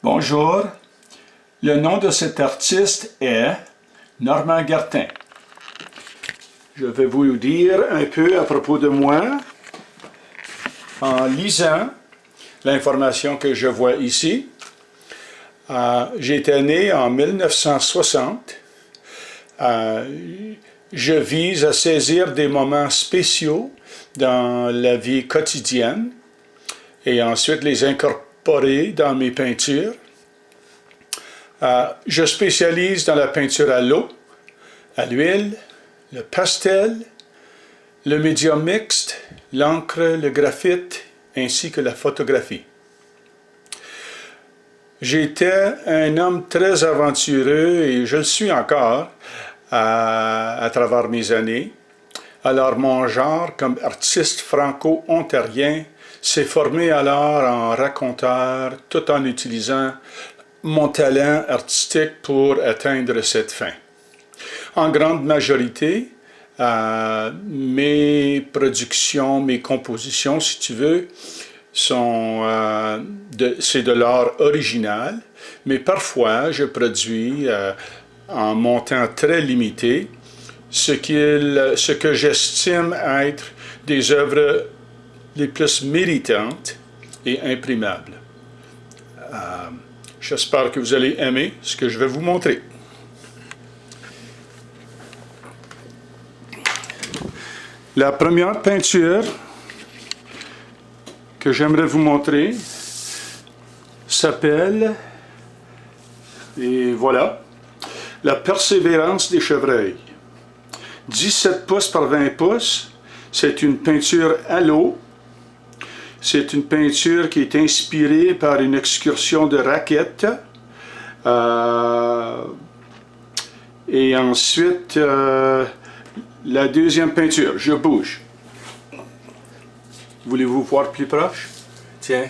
Bonjour, le nom de cet artiste est Normand Gartin. Je vais vous dire un peu à propos de moi en lisant l'information que je vois ici. J'ai été né en 1960. Je vise à saisir des moments spéciaux dans la vie quotidienne et ensuite les incorporer dans mes peintures. Je spécialise dans la peinture à l'eau, à l'huile, le pastel, le médium mixte, l'encre, le graphite, ainsi que la photographie. J'étais un homme très aventureux et je le suis encore à travers mes années. Alors mon genre comme artiste franco-ontarien s'est formé alors en raconteur tout en utilisant mon talent artistique pour atteindre cette fin. En grande majorité, mes productions, mes compositions, si tu veux, c'est de l'art original, mais parfois je produis en montant très limité ce que j'estime être des œuvres les plus méritantes et imprimables. J'espère que vous allez aimer ce que je vais vous montrer. La première peinture que j'aimerais vous montrer s'appelle, et voilà, La persévérance des chevreuils. 17 pouces par 20 pouces, c'est une peinture à l'eau. C'est une peinture qui est inspirée par une excursion de raquettes. Et ensuite, la deuxième peinture, je bouge. Voulez-vous voir plus proche? Tiens.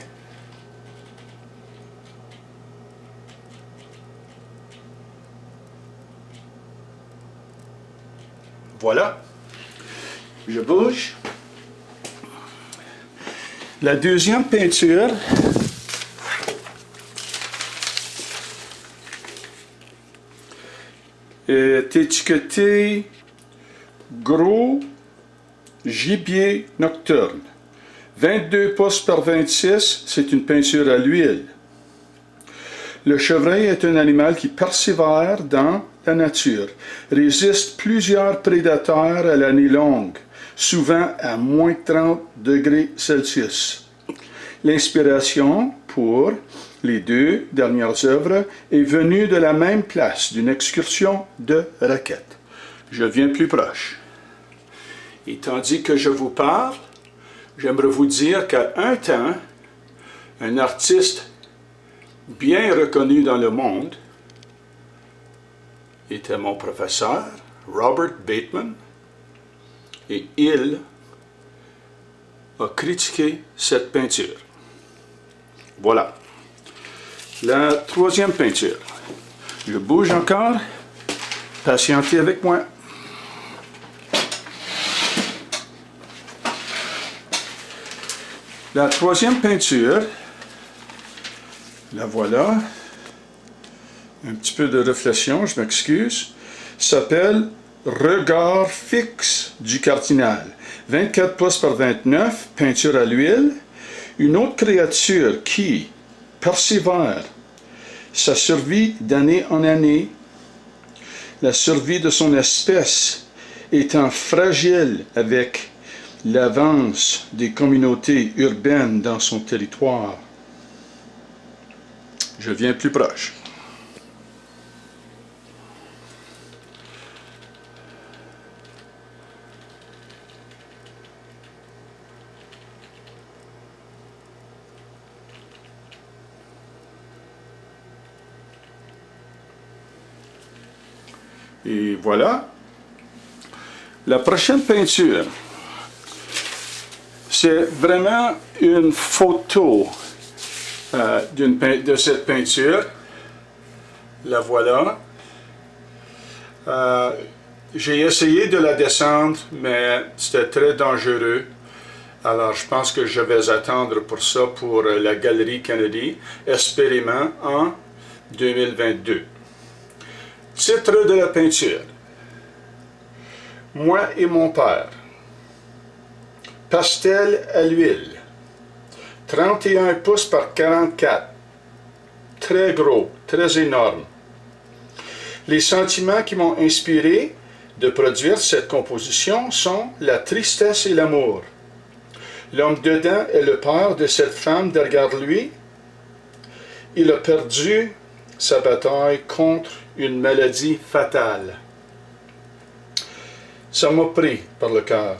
Voilà. Je bouge. La deuxième peinture est étiquetée Gros gibier nocturne. 22 pouces par 26, c'est une peinture à l'huile. Le chevreuil est un animal qui persévère dans la nature, résiste plusieurs prédateurs à l'année longue, souvent à moins 30 degrés Celsius. L'inspiration pour les deux dernières œuvres est venue de la même place, d'une excursion de raquettes. Je viens plus proche. Et tandis que je vous parle, j'aimerais vous dire qu'à un temps, un artiste bien reconnu dans le monde était mon professeur, Robert Bateman, et il a critiqué cette peinture. Voilà. La troisième peinture. Je bouge encore. Patientez avec moi. La troisième peinture, la voilà. Un petit peu de réflexion, je m'excuse. S'appelle Regard fixe du cardinal. 24 pouces par 29, peinture à l'huile. Une autre créature qui persévère sa survie d'année en année, la survie de son espèce étant fragile avec l'avance des communautés urbaines dans son territoire. Je viens plus proche. Et voilà. La prochaine peinture, c'est vraiment une photo de cette peinture. La voilà. J'ai essayé de la descendre, mais c'était très dangereux. Alors, je pense que je vais attendre pour ça pour la Galerie Kennedy, espérément en 2022. Titre de la peinture. Moi et mon père. Pastel à l'huile. 31 pouces par 44. Très gros, très énorme. Les sentiments qui m'ont inspiré de produire cette composition sont la tristesse et l'amour. L'homme dedans est le père de cette femme derrière lui. Il a perdu sa bataille contre une maladie fatale. Ça m'a pris par le cœur.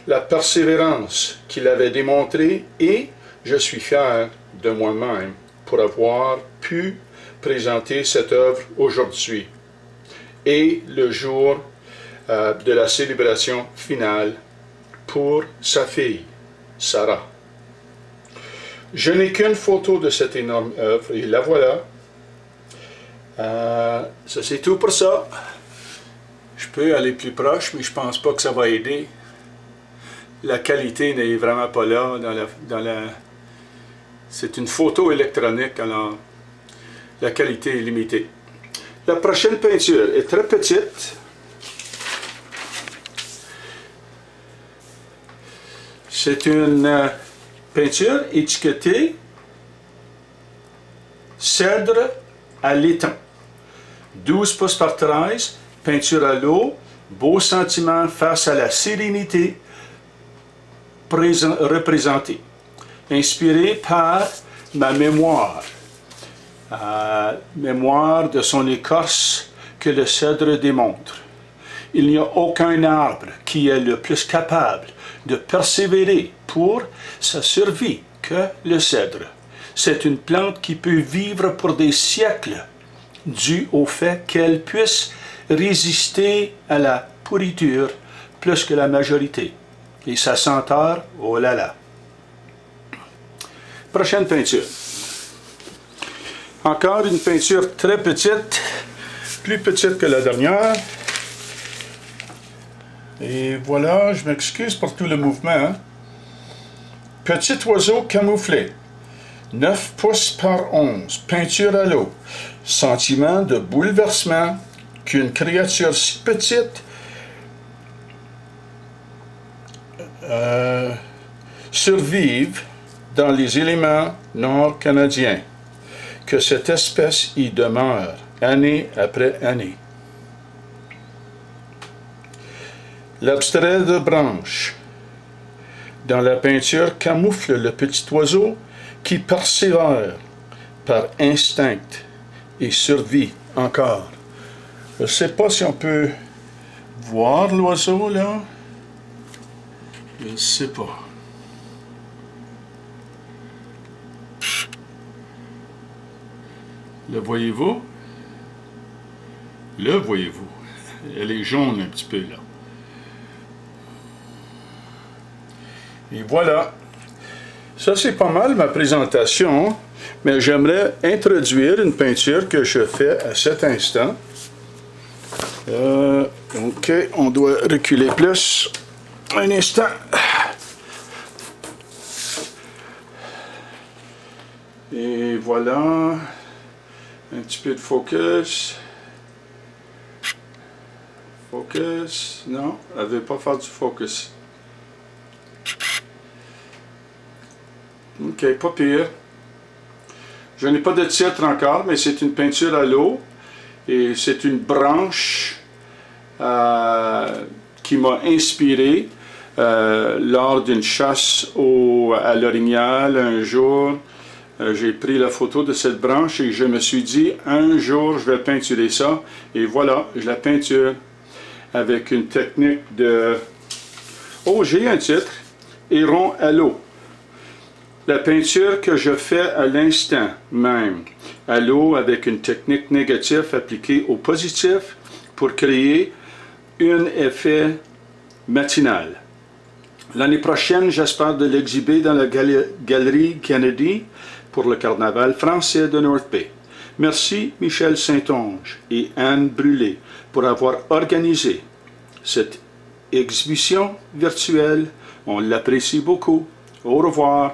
La persévérance qu'il avait démontrée et je suis fier de moi-même pour avoir pu présenter cette œuvre aujourd'hui et le jour de la célébration finale pour sa fille, Sarah. Je n'ai qu'une photo de cette énorme œuvre et la voilà. Ça c'est tout pour ça. Je peux aller plus proche, mais je pense pas que ça va aider. La qualité n'est vraiment pas là. C'est une photo électronique, alors la qualité est limitée. La prochaine peinture est très petite. C'est une peinture étiquetée cèdre à l'étang. 12 pouces par 13, peinture à l'eau, beau sentiment face à la sérénité représentée. Inspiré par ma mémoire. Mémoire de son écorce que le cèdre démontre. Il n'y a aucun arbre qui est le plus capable de persévérer pour sa survie que le cèdre. C'est une plante qui peut vivre pour des siècles, dû au fait qu'elle puisse résister à la pourriture plus que la majorité. Et sa senteur, oh là là. Prochaine peinture. Encore une peinture très petite, plus petite que la dernière. Et voilà, je m'excuse pour tout le mouvement. Hein. Petit oiseau camouflé. 9 pouces par 11, peinture à l'eau. Sentiment de bouleversement qu'une créature si petite survive dans les éléments nord-canadiens, que cette espèce y demeure année après année. L'abstrait de branche dans la peinture camoufle le petit oiseau qui persévère par instinct et survit encore. Je ne sais pas si on peut voir l'oiseau là. Je ne sais pas. Le voyez-vous? Le voyez-vous? Elle est jaune un petit peu là. Et voilà. Ça c'est pas mal ma présentation, mais j'aimerais introduire une peinture que je fais à cet instant. Ok, on doit reculer plus. Un instant. Et voilà. Un petit peu de focus. Focus. Non, elle ne veut pas faire du focus. Ok, pas pire. Je n'ai pas de titre encore, mais c'est une peinture à l'eau. Et c'est une branche qui m'a inspiré lors d'une chasse à l'orignal un jour. J'ai pris la photo de cette branche et je me suis dit, un jour je vais peinturer ça. Et voilà, je la peinture avec une technique de... Oh, j'ai un titre, Héron à l'eau. La peinture que je fais à l'instant même, à l'eau avec une technique négative appliquée au positif pour créer un effet matinal. L'année prochaine, j'espère de l'exhiber dans la Galerie Kennedy pour le Carnaval français de North Bay. Merci Michel Saint-Onge et Anne Brûlé pour avoir organisé cette exhibition virtuelle. On l'apprécie beaucoup. Au revoir.